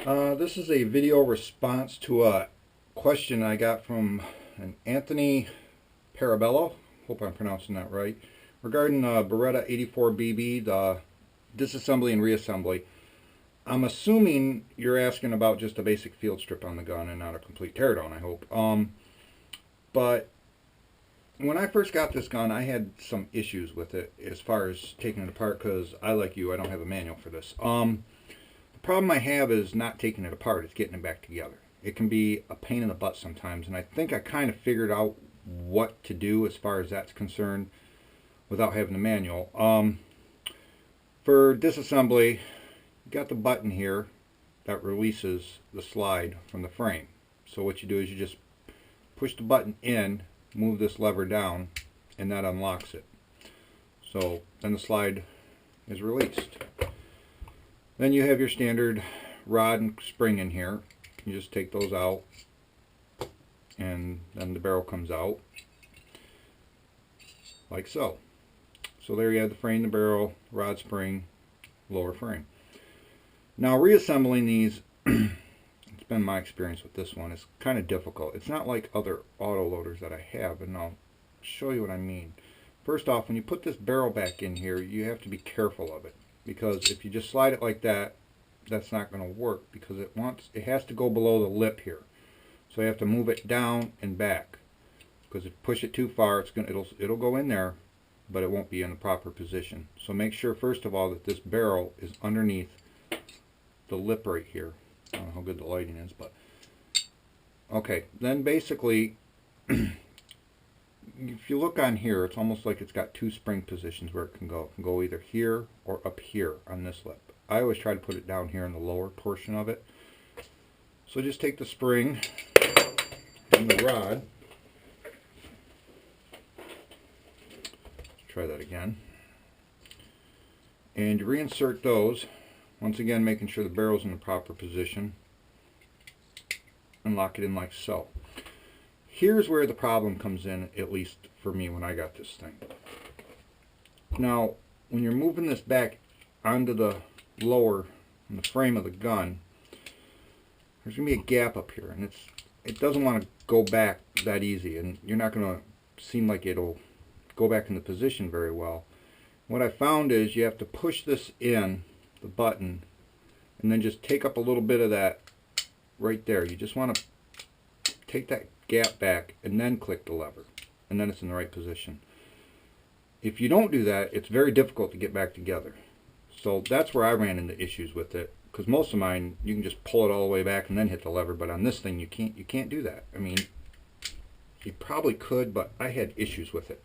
This is a video response to a question I got from an Anthony Parabello, hope I'm pronouncing that right, regarding Beretta 84BB, the disassembly and reassembly. I'm assuming you're asking about just a basic field strip on the gun and not a complete teardown, I hope. But when I first got this gun, I had some issues with it as far as taking it apart because I, like you, I don't have a manual for this. The problem I have is not taking it apart, it's getting it back together. It can be a pain in the butt sometimes, and I think I kind of figured out what to do as far as that's concerned without having the manual. For disassembly, you got the button here that releases the slide from the frame. So what you do is you just push the button in, move this lever down, and that unlocks it. So then the slide is released. Then you have your standard rod and spring in here. You just take those out, and then the barrel comes out like so. So there you have the frame, the barrel, rod, spring, lower frame. Now reassembling these, it's been my experience with this one, it's kind of difficult. It's not like other auto loaders that I have, and I'll show you what I mean. First off, when you put this barrel back in here, you have to be careful of it, because if you just slide it like that, that's not going to work, because it has to go below the lip here. So you have to move it down and back, because if you push it too far, it'll go in there, but it won't be in the proper position. So make sure first of all that this barrel is underneath the lip right here. I don't know how good the lighting is, but okay. Then basically, if you look on here, it's almost like it's got two spring positions where it can go. It can go either here or up here on this lip. I always try to put it down here in the lower portion of it. So just take the spring and the rod. Let's try that again. And you reinsert those. Once again, making sure the barrel's in the proper position. And lock it in like so. Here's where the problem comes in, at least for me when I got this thing. Now, when you're moving this back onto the lower in the frame of the gun, there's going to be a gap up here, and it doesn't want to go back that easy, and you're not going to seem like it'll go back into position very well. What I found is you have to push this in, the button, and then just take up a little bit of that right there. You just want to take that gap back and then click the lever, and then it's in the right position. If you don't do that, it's very difficult to get back together. So that's where I ran into issues with it, because most of mine you can just pull it all the way back and then hit the lever, but on this thing you can't do that. I mean, you probably could, but I had issues with it.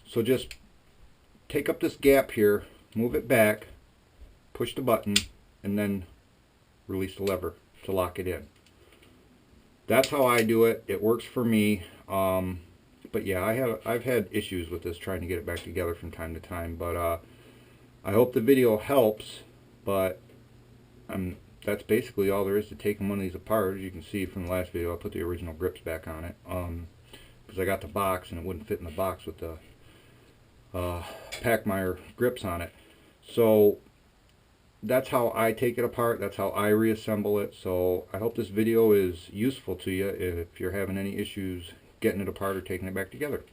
So just take up this gap here, move it back, push the button, and then release the lever to lock it in. That's how I do it. It works for me. But yeah, I've had issues with this, trying to get it back together from time to time. But I hope the video helps. But that's basically all there is to taking one of these apart. As you can see from the last video, I put the original grips back on it because I got the box and it wouldn't fit in the box with the Packmeyer grips on it. So that's how I take it apart. That's how I reassemble it. So I hope this video is useful to you if you're having any issues getting it apart or taking it back together.